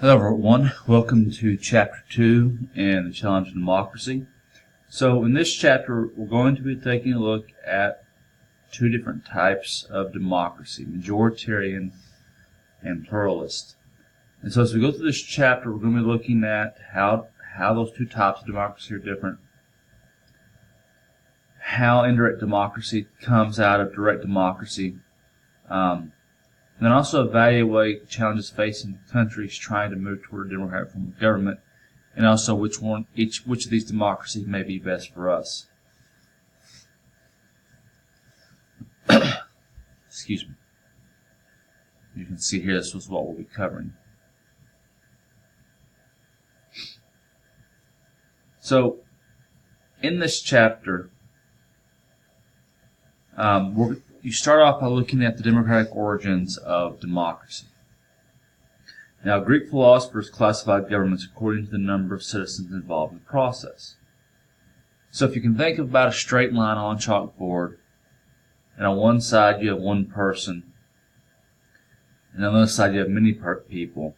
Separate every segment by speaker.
Speaker 1: Hello everyone, welcome to Chapter 2 and the Challenge of Democracy. So in this chapter we're going to be taking a look at two different types of democracy, majoritarian and pluralist. And so as we go through this chapter we're going to be looking at how those two types of democracy are different, how indirect democracy comes out of direct democracy, and then also evaluate challenges facing countries trying to move toward a democratic form of government, and also which of these democracies may be best for us. Excuse me. You can see here this was what we'll be covering. So, in this chapter, you start off by looking at the democratic origins of democracy. Now, Greek philosophers classified governments according to the number of citizens involved in the process. So if you can think about a straight line on a chalkboard, and on one side you have one person, and on the other side you have many people,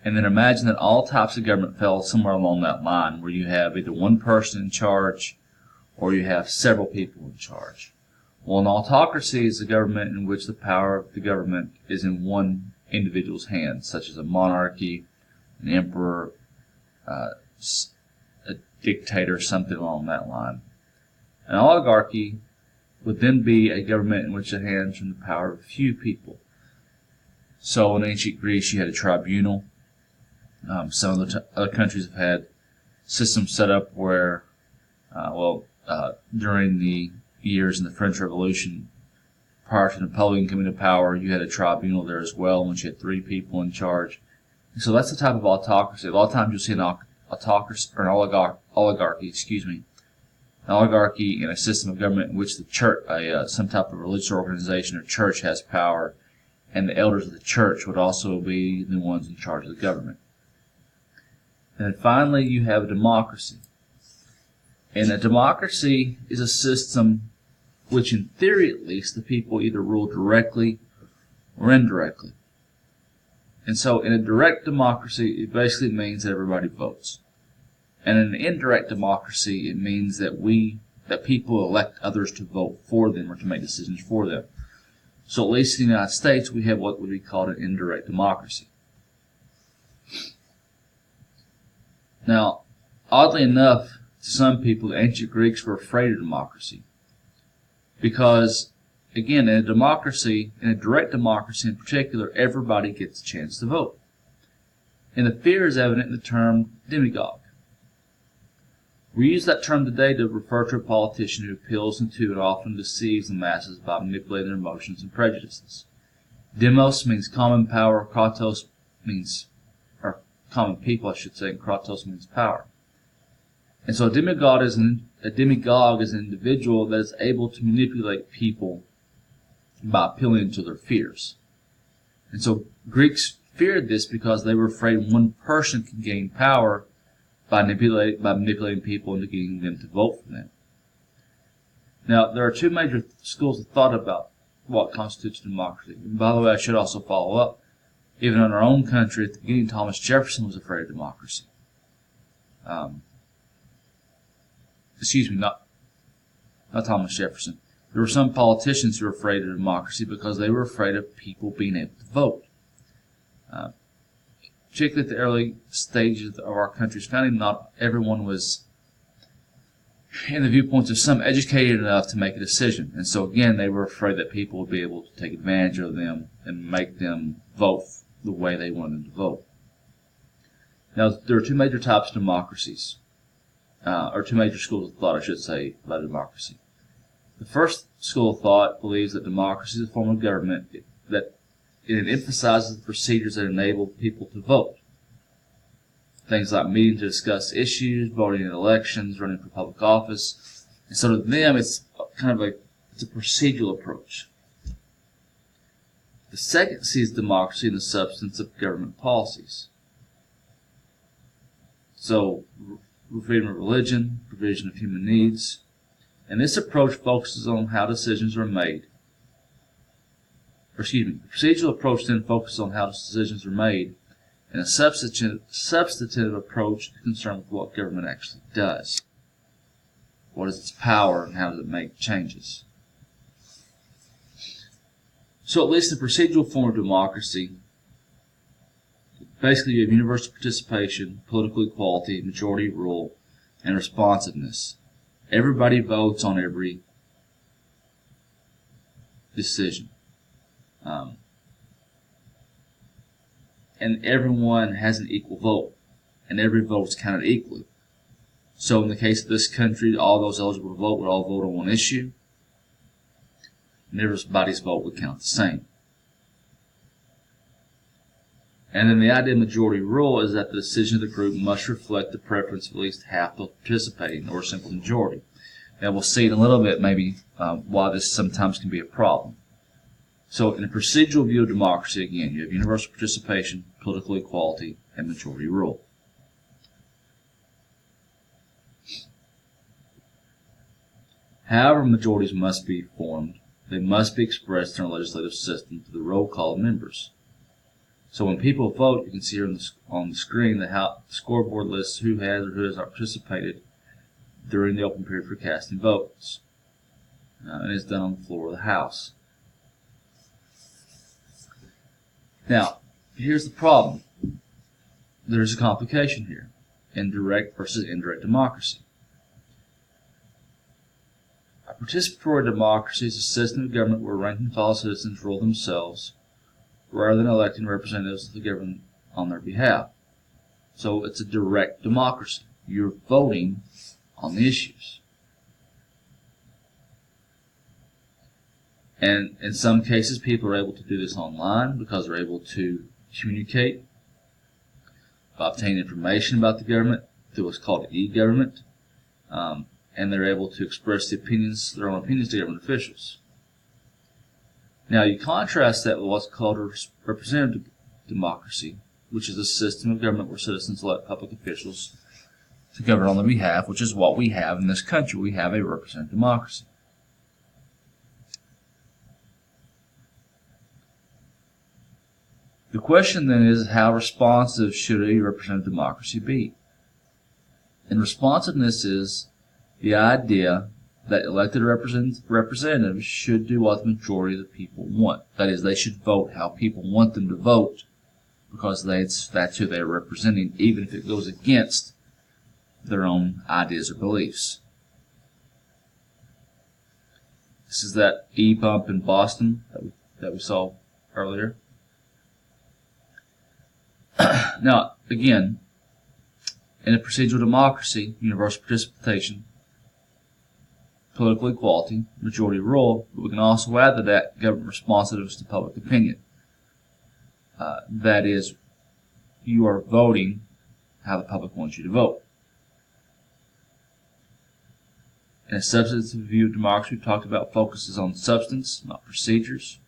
Speaker 1: and then imagine that all types of government fell somewhere along that line, where you have either one person in charge, or you have several people in charge. Well, an autocracy is a government in which the power of the government is in one individual's hands, such as a monarchy, an emperor, a dictator, something along that line. An oligarchy would then be a government in which the hands are in the power of a few people. So in ancient Greece you had a tribunal. Some of the other countries have had systems set up where, during the years in the French Revolution, prior to Napoleon coming to power, you had a tribunal there as well, in which you had 3 people in charge. And so that's the type of autocracy. A lot of times you'll see an autocracy or an oligarchy, an oligarchy in a system of government in which the church, some type of religious organization or church has power, and the elders of the church would also be the ones in charge of the government. And then finally, you have a democracy. And a democracy is a system which, in theory at least, the people either rule directly or indirectly. And so in a direct democracy, it basically means that everybody votes. And in an indirect democracy, it means that people elect others to vote for them or to make decisions for them. So at least in the United States, we have what would be called an indirect democracy. Now, oddly enough, to some people, the ancient Greeks were afraid of democracy. Because, again, in a democracy, in a direct democracy in particular, everybody gets a chance to vote. And the fear is evident in the term demagogue. We use that term today to refer to a politician who appeals to and often deceives the masses by manipulating their emotions and prejudices. Demos means common power, kratos means, or common people I should say, and kratos means power. And so a demagogue is an individual that is able to manipulate people by appealing to their fears. And so Greeks feared this because they were afraid one person could gain power by manipulating people into getting them to vote for them. Now, there are 2 major schools of thought about what constitutes democracy. And by the way, I should also follow up. Even in our own country, at the beginning, Thomas Jefferson was afraid of democracy. Not Thomas Jefferson. There were some politicians who were afraid of democracy because they were afraid of people being able to vote. Particularly at the early stages of our country's founding, not everyone was in the viewpoints of some educated enough to make a decision. And so again, they were afraid that people would be able to take advantage of them and make them vote the way they wanted them to vote. Now, there are 2 major types of democracies. Or 2 major schools of thought, I should say, about democracy. The first school of thought believes that democracy is a form of government that it emphasizes the procedures that enable people to vote. Things like meeting to discuss issues, voting in elections, running for public office. And so to them, it's a procedural approach. The second sees democracy in the substance of government policies. So, freedom of religion, provision of human needs. And this approach focuses on how decisions are made. The procedural approach then focuses on how decisions are made and a substantive approach is concerned with what government actually does. What is its power and how does it make changes? So at least the procedural form of democracy, basically you have universal participation, political equality, majority rule, and responsiveness. Everybody votes on every decision. And everyone has an equal vote, and every vote is counted equally. So in the case of this country, all those eligible to vote would all vote on one issue, and everybody's vote would count the same. And then the idea of majority rule is that the decision of the group must reflect the preference of at least half those participating, or a simple majority. And we'll see in a little bit maybe why this sometimes can be a problem. So in a procedural view of democracy, again, you have universal participation, political equality, and majority rule. However, majorities must be formed. They must be expressed in our legislative system through the roll call of members. So when people vote, you can see here on the screen the scoreboard lists who has or who has not participated during the open period for casting votes. And it's done on the floor of the House. Now, here's the problem. There's a complication here. Indirect versus indirect democracy. A participatory democracy is a system of government where rank-and-file citizens rule themselves rather than electing representatives of the government on their behalf. So it's a direct democracy. You're voting on the issues. And in some cases, people are able to do this online because they're able to communicate by obtaining information about the government through what's called e-government, and they're able to express their own opinions to government officials. Now, you contrast that with what's called a representative democracy, which is a system of government where citizens elect public officials to govern on their behalf, which is what we have in this country. We have a representative democracy. The question then is, how responsive should a representative democracy be? And responsiveness is the idea that elected representatives should do what the majority of the people want. That is, they should vote how people want them to vote because that's who they're representing, even if it goes against their own ideas or beliefs. This is that e-bump in Boston that we saw earlier. Now, again, in a procedural democracy, universal participation, political equality, majority rule, but we can also add to that government responsiveness to public opinion. That is, you are voting how the public wants you to vote. In a substantive view of democracy, we've talked about focuses on substance, not procedures,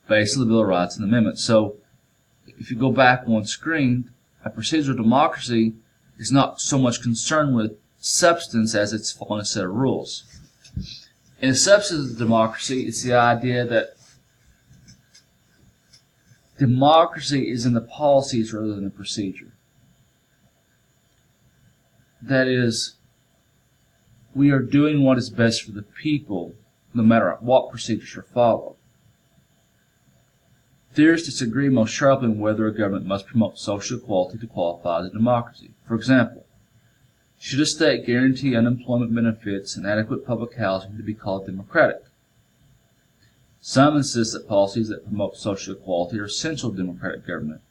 Speaker 1: based on the Bill of Rights and Amendments. So, if you go back one screen, a procedural democracy is not so much concerned with substance as it's following a set of rules. In a substantive democracy, it's the idea that democracy is in the policies rather than the procedure. That is, we are doing what is best for the people, no matter what procedures are followed. Theorists disagree most sharply on whether a government must promote social equality to qualify as a democracy. For example, should a state guarantee unemployment benefits and adequate public housing to be called democratic? Some insist that policies that promote social equality are essential to democratic government.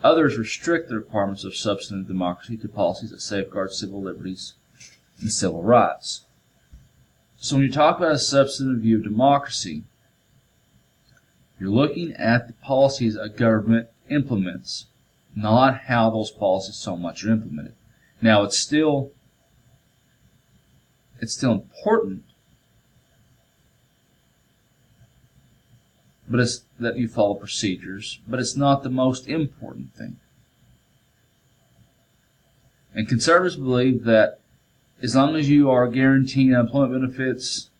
Speaker 1: Others restrict the requirements of substantive democracy to policies that safeguard civil liberties and civil rights. So when you talk about a substantive view of democracy, you're looking at the policies a government implements, not how those policies so much are implemented. Now, it's still important, but it's that you follow procedures, but it's not the most important thing. And conservatives believe that as long as you are guaranteeing unemployment benefits,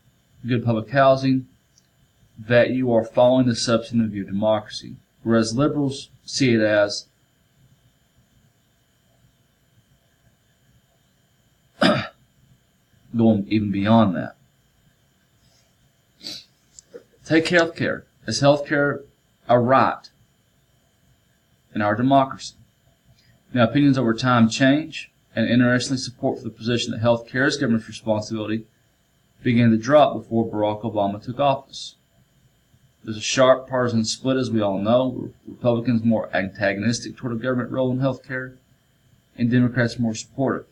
Speaker 1: good public housing, that you are following the substantive view of democracy. Whereas liberals see it as going even beyond that. Take healthcare. Is healthcare a right in our democracy? Now, opinions over time change, and interestingly, support for the position that healthcare is government's responsibility began to drop before Barack Obama took office. There's a sharp partisan split, as we all know. Republicans more antagonistic toward a government role in healthcare, and Democrats more supportive.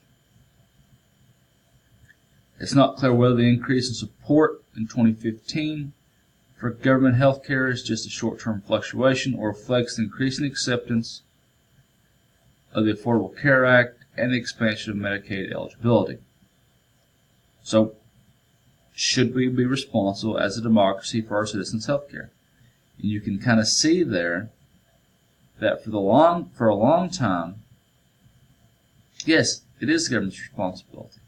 Speaker 1: It's not clear whether the increase in support in 2015 for government health care is just a short-term fluctuation or reflects the increasing acceptance of the Affordable Care Act and the expansion of Medicaid eligibility. So, should we be responsible as a democracy for our citizens' health care? And you can kind of see there that for a long time, yes, it is the government's responsibility.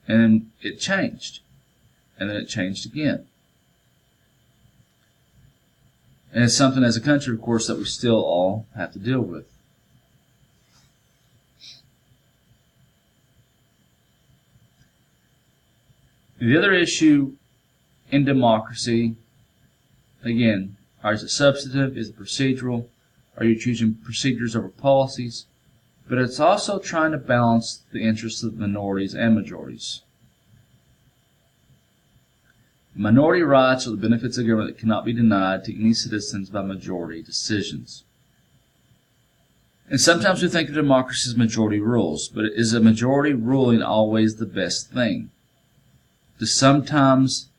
Speaker 1: And then it changed. And then it changed again. And it's something as a country, of course, that we still all have to deal with. The other issue in democracy, again, is it substantive? Is it procedural? Are you choosing procedures over policies? But it's also trying to balance the interests of minorities and majorities. Minority rights are the benefits of government that cannot be denied to any citizens by majority decisions. And sometimes we think of democracy as majority rules, but is a majority ruling always the best thing? Does sometimes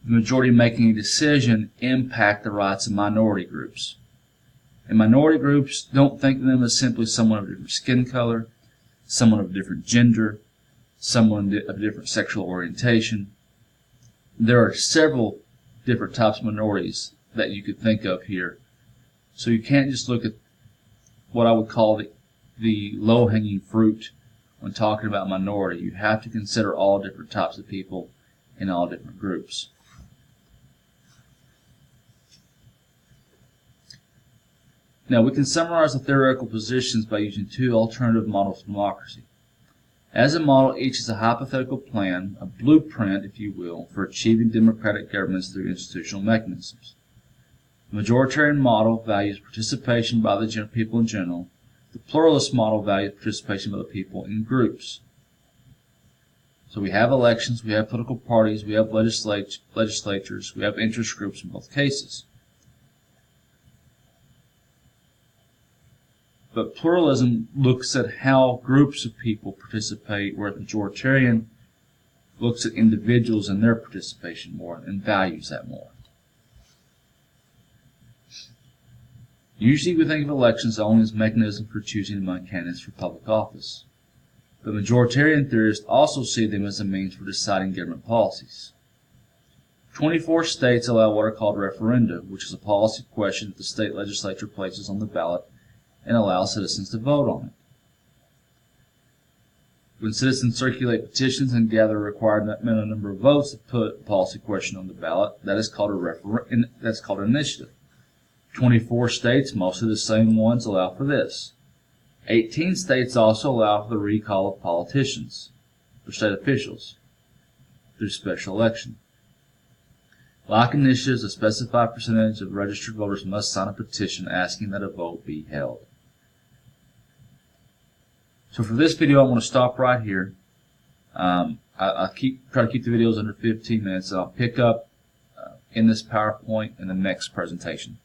Speaker 1: the majority making a decision impact the rights of minority groups? And minority groups, don't think of them as simply someone of a different skin color, someone of a different gender, someone of a different sexual orientation. There are several different types of minorities that you could think of here. So you can't just look at what I would call the low-hanging fruit when talking about minority. You have to consider all different types of people in all different groups. Now, we can summarize the theoretical positions by using two alternative models of democracy. As a model, each is a hypothetical plan, a blueprint, if you will, for achieving democratic governments through institutional mechanisms. The majoritarian model values participation by the people in general. The pluralist model values participation by the people in groups. So we have elections, we have political parties, we have legislatures, we have interest groups in both cases. But pluralism looks at how groups of people participate, whereas majoritarian looks at individuals and their participation more and values that more. Usually we think of elections only as a mechanism for choosing among candidates for public office. But majoritarian theorists also see them as a means for deciding government policies. 24 states allow what are called referenda, which is a policy question that the state legislature places on the ballot and allow citizens to vote on it. When citizens circulate petitions and gather a required minimum number of votes to put a policy question on the ballot, that is called that's called an initiative. 24 states, mostly the same ones, allow for this. 18 states also allow for the recall of politicians or state officials through special election. Like initiatives, a specified percentage of registered voters must sign a petition asking that a vote be held. So for this video, I want to stop right here. I try to keep the videos under 15 minutes, and I'll pick up in this PowerPoint in the next presentation.